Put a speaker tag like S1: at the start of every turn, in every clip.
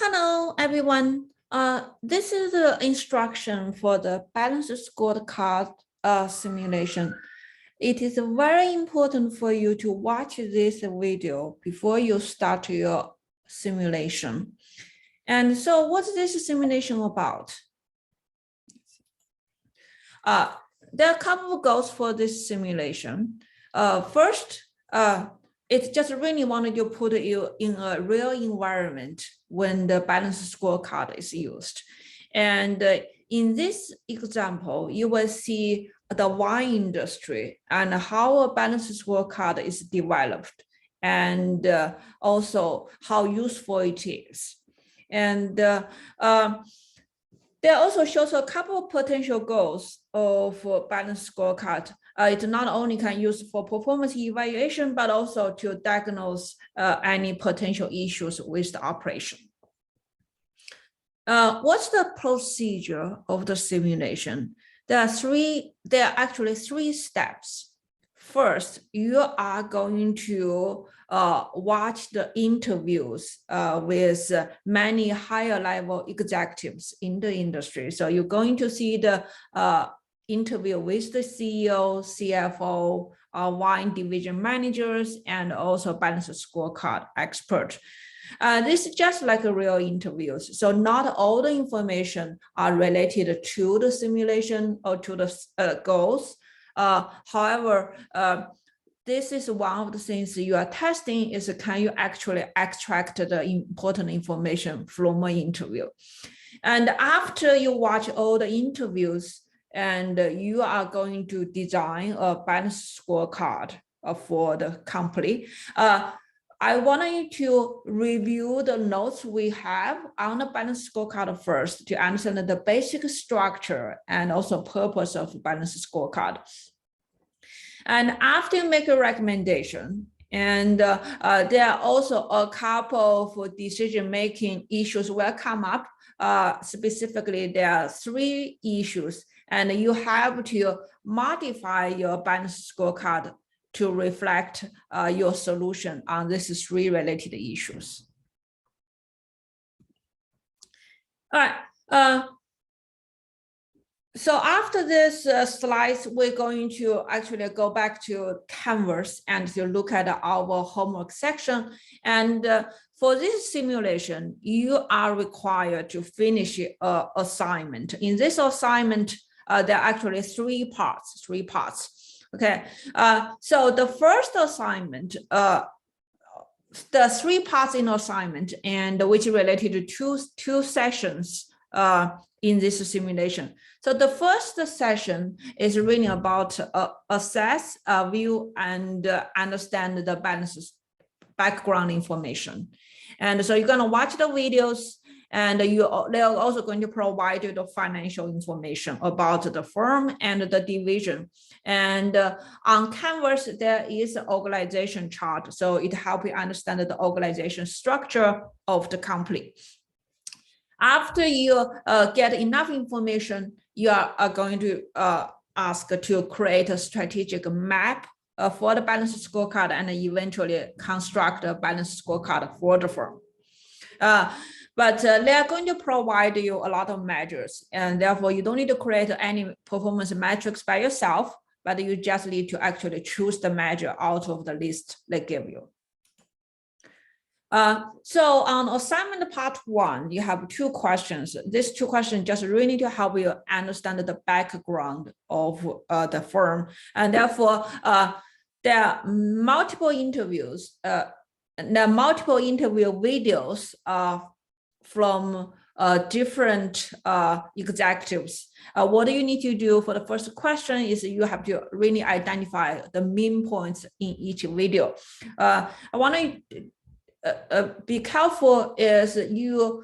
S1: Hello, everyone. This is the instruction for the balanced scorecard simulation. It is very important for you to watch this video before you start your simulation. And so what's this simulation about? There are a couple of goals for this simulation. First, it just really wanted to put you in a real environment when the balanced scorecard is used. And in this example, you will see the wine industry and how a balanced scorecard is developed, and also how useful it is. And there also shows a couple of potential goals of balanced scorecard. It not only can use for performance evaluation, but also to diagnose any potential issues with the operation. What's the procedure of the simulation? There are actually three steps. First, you are going to watch the interviews with many higher level executives in the industry. So you're going to see the interview with the CEO, CFO, wine division managers, and also balanced scorecard expert. This is just like a real interviews. So not all the information are related to the simulation or to the goals. However, this is one of the things you are testing is can you actually extract the important information from an interview. And after you watch all the interviews, and you are going to design a balanced scorecard for the company. I want you to review the notes we have on the balanced scorecard first to understand the basic structure and also purpose of balanced scorecard. And after you make a recommendation, and there are also a couple of decision-making issues will come up. Specifically, there are 3 issues, and you have to modify your balanced scorecard to reflect your solution on these 3 related issues. All right. So after this slides, we're going to actually go back to Canvas and to look at our homework section. And for this simulation, you are required to finish an assignment. In this assignment, there are actually 3 parts. Okay, so the first assignment, the 3 parts in assignment, and which related to two sessions in this simulation. So the first session is really about assess, view, and understand the balance background information. And so you're going to watch the videos, and they're also going to provide you the financial information about the firm and the division. And on Canvas, there is an organization chart. So it helps you understand the organization structure of the company. After you get enough information, you are going to ask to create a strategic map for the balanced scorecard and eventually construct a balanced scorecard for the firm. But they are going to provide you a lot of measures, and therefore you don't need to create any performance metrics by yourself, but you just need to actually choose the measure out of the list they give you. So on assignment part 1, you have 2 questions. These 2 questions just really need to help you understand the background of the firm. And therefore, there are multiple interviews, there are multiple interview videos from different executives. What you need to do for the first question is you have to really identify the main points in each video. I want to be careful is you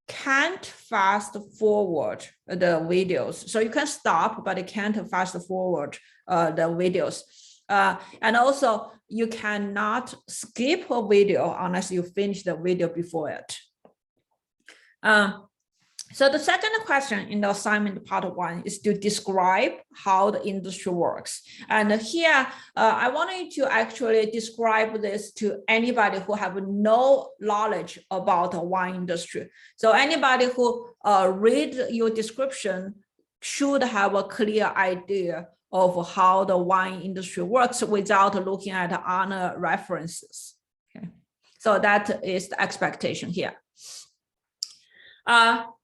S1: can't fast forward the videos. So you can stop, but you can't fast forward the videos. And also you cannot skip a video unless you finish the video before it. So the second question in the assignment part 1 is to describe how the industry works. And here, I wanted to actually describe this to anybody who have no knowledge about the wine industry. So anybody who read your description should have a clear idea of how the wine industry works without looking at other references. Okay, so that is the expectation here.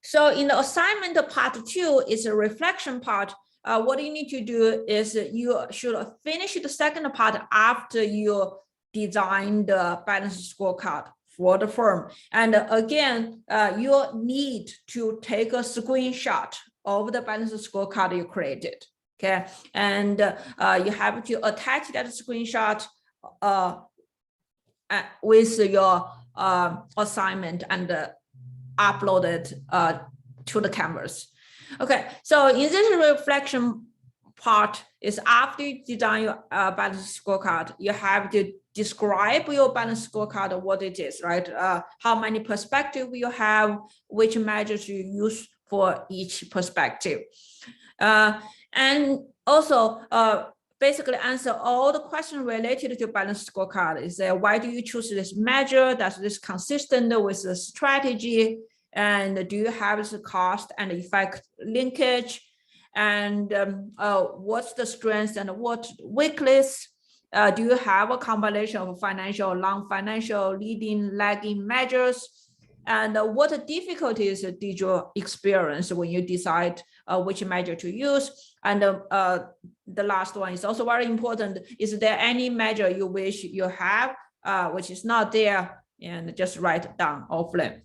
S1: So in the assignment part 2 is a reflection part. What you need to do is you should finish the second part after you design the balance scorecard for the firm. And again, you need to take a screenshot of the balance scorecard you created. Okay, and you have to attach that screenshot with your assignment and upload it to the Canvas. Okay, so in this reflection part is after you design your balance scorecard, you have to describe your balance scorecard, what it is, right? How many perspectives you have, which measures you use for each perspective. And also basically answer all the questions related to balance scorecard. Is why do you choose this measure? Does this consistent with the strategy? And do you have the cost and effect linkage? And what's the strengths and what weakness? Do you have a combination of financial, non-financial, leading, lagging measures? And what difficulties did you experience when you decide which measure to use? And the last one is also very important. Is there any measure you wish you have, which is not there? And just write it down offline.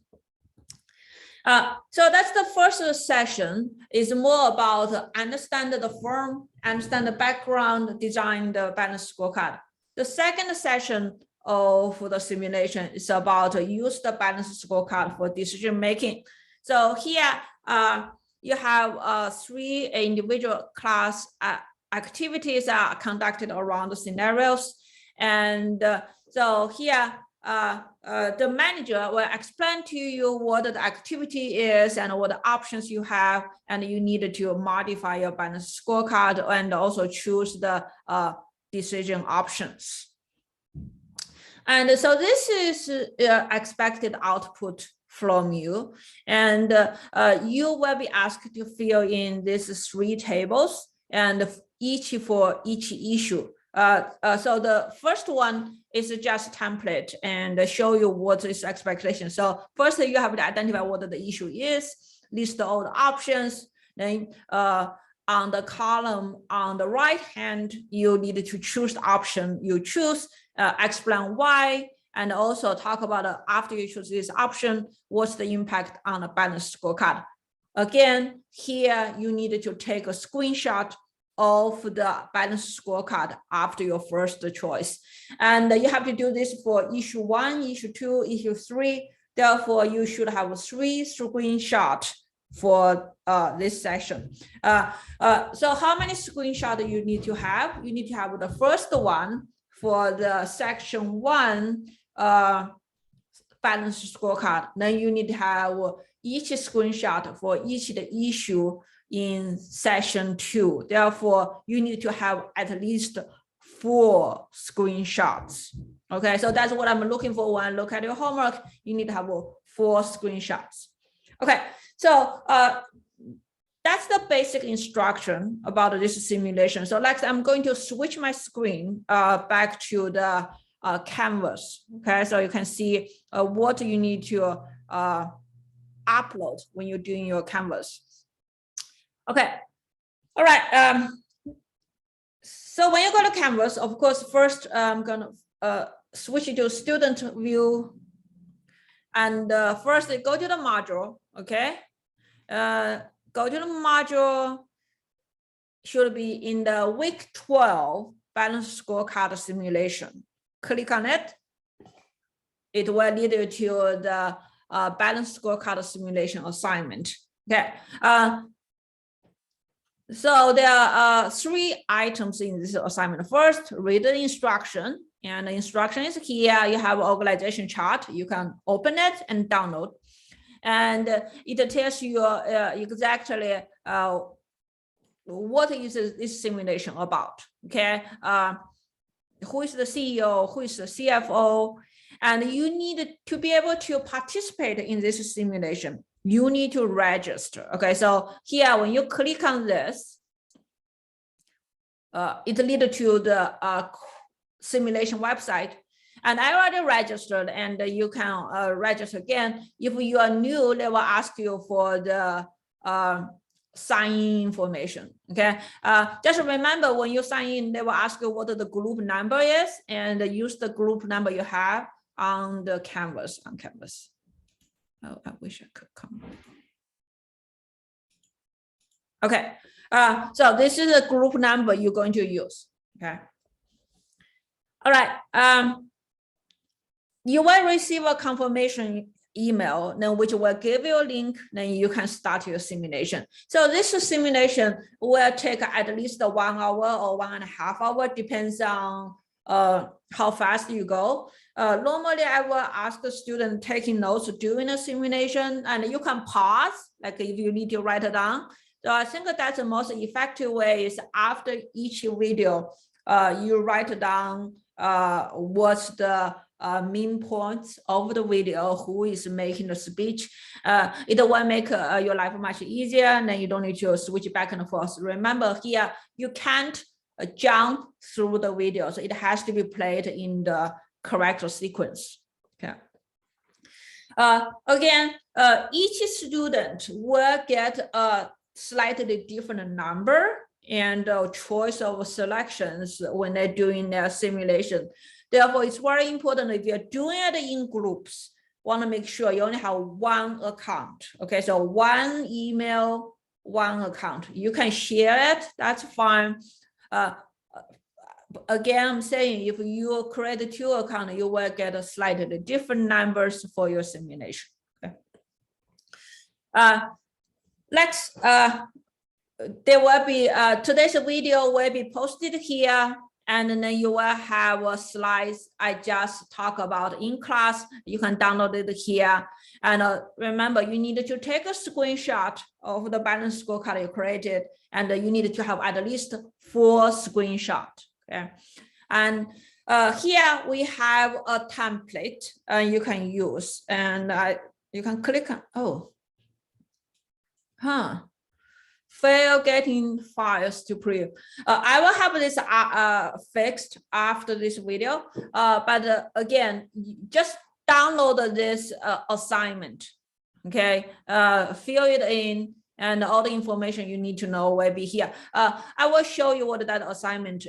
S1: So that's the first session. Is more about understand the firm, understand the background, design the balance scorecard. The second session of the simulation is about use the balance scorecard for decision making. So here you have 3 individual class activities are conducted around the scenarios. And so here the manager will explain to you what the activity is and what the options you have, and you need to modify your balance scorecard and also choose the decision options. And so this is expected output from you, and you will be asked to fill in these 3 tables, and each for each issue. So the first one is just template and show you what is expectation. So first you have to identify what the issue is, list all the options. Then on the column on the right hand, you need to choose the option you choose, explain why, and also talk about after you choose this option, what's the impact on the balance scorecard. Again, here you need to take a screenshot of the balance scorecard after your first choice. And you have to do this for issue 1, issue 2, issue 3. Therefore, you should have 3 screenshots for this session. So how many screenshots you need to have? You need to have the first one for the section 1 balance scorecard. Then you need to have each screenshot for each the issue in session 2. Therefore, you need to have at least 4 screenshots. Okay, so that's what I'm looking for when I look at your homework. You need to have 4 screenshots. Okay, so that's the basic instruction about this simulation. So next, I'm going to switch my screen back to the Canvas. Okay, so you can see what you need to upload when you're doing your Canvas. Okay, all right. So when you go to Canvas, of course, first I'm gonna switch to student view, and first go to the module. Okay, go to the module. Should be in the week 12 balance scorecard simulation. Click on it. It will lead you to the balance scorecard simulation assignment. Okay. So there are 3 items in this assignment. First, read the instruction, and the instruction is here. You have organization chart. You can open it and download. and it tells you exactly what is this simulation about, okay? Who is the CEO, who is the CFO, and you need to be able to participate in this simulation. You need to register, okay? So here, when you click on this, it leads to the simulation website. And I already registered, and you can register again. If you are new, they will ask you for the sign-in information, okay? Just remember, when you sign in, they will ask you what the group number is, and use the group number you have on the Canvas, on Canvas. Oh, I wish I could come. Okay, so this is the group number you're going to use, okay? All right, you will receive a confirmation email, then which will give you a link, then you can start your simulation. So this simulation will take at least 1 hour or 1.5 hours, depends on how fast you go. Normally, I will ask the student taking notes during the simulation, and you can pause, like if you need to write it down. So I think that's the most effective way is after each video, you write down what's the main points of the video, who is making the speech. It will make your life much easier, and then you don't need to switch back and forth. Remember here, you can't jump through the video, so it has to be played in the correct sequence. Okay. Again, each student will get a slightly different number and choice of selections when they're doing their simulation. Therefore, it's very important if you're doing it in groups, want to make sure you only have one account. Okay, so one email, one account. You can share it, that's fine. Again, I'm saying if you create 2 accounts, you will get a slightly different numbers for your simulation. Okay. Next, there will be today's video will be posted here, and then you will have slides I just talked about in class. You can download it here. And remember, you need to take a screenshot of the balance scorecard you created, and you need to have at least 4 screenshots. Okay, and here we have a template you can use, and you can click on fail getting files to preview. I will have this fixed after this video, but again, just download this assignment, okay? Fill it in, and all the information you need to know will be here. I will show you what that assignment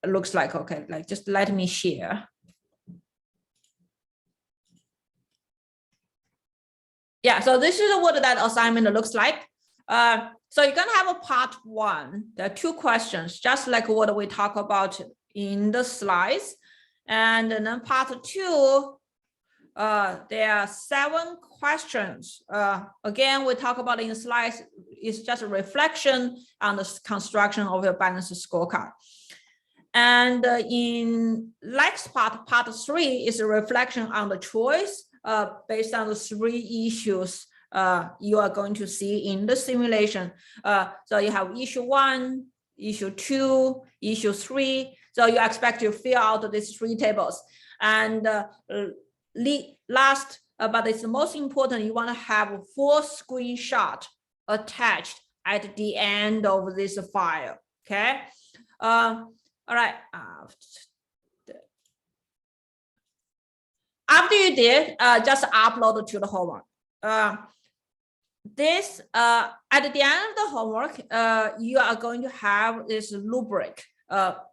S1: looks like, okay? Like, just let me share. Yeah, so this is what that assignment looks like. So you're gonna have a part 1. There are 2 questions, just like what we talk about in the slides. And then part 2, there are 7 questions. Again, we talk about in the slides, it's just a reflection on the construction of your balanced scorecard. And in next part, part 3 is a reflection on the choice based on the 3 issues you are going to see in the simulation. So you have issue 1, issue 2, issue 3. So you expect to fill out these 3 tables. And last, but it's the most important, you want to have 4 screenshots attached at the end of this file. Okay. All right. After you did, just upload to the homework. This at the end of the homework, you are going to have this rubric.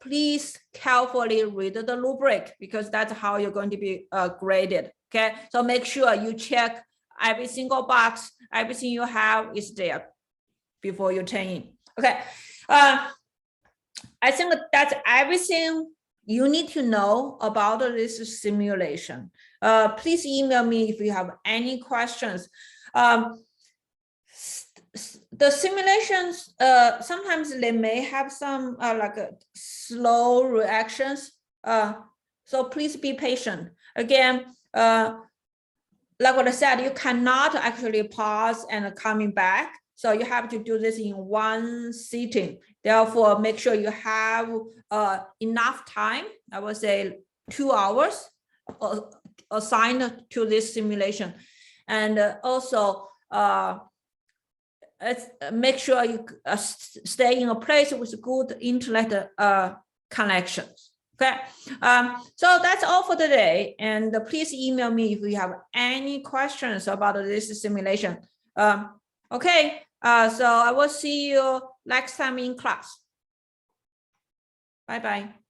S1: Please carefully read the rubric, because that's how you're going to be graded. Okay, so make sure you check every single box, everything you have is there before you turn in. Okay, I think that's everything you need to know about this simulation. Please email me if you have any questions. The simulations, sometimes they may have some like slow reactions. So please be patient. Again, like what I said, you cannot actually pause and coming back. So you have to do this in one sitting. Therefore, make sure you have enough time. I would say 2 hours assigned to this simulation. And also make sure you stay in a place with good internet connections. Okay, so that's all for today. And please email me if you have any questions about this simulation. Okay, so I will see you next time in class. Bye-bye.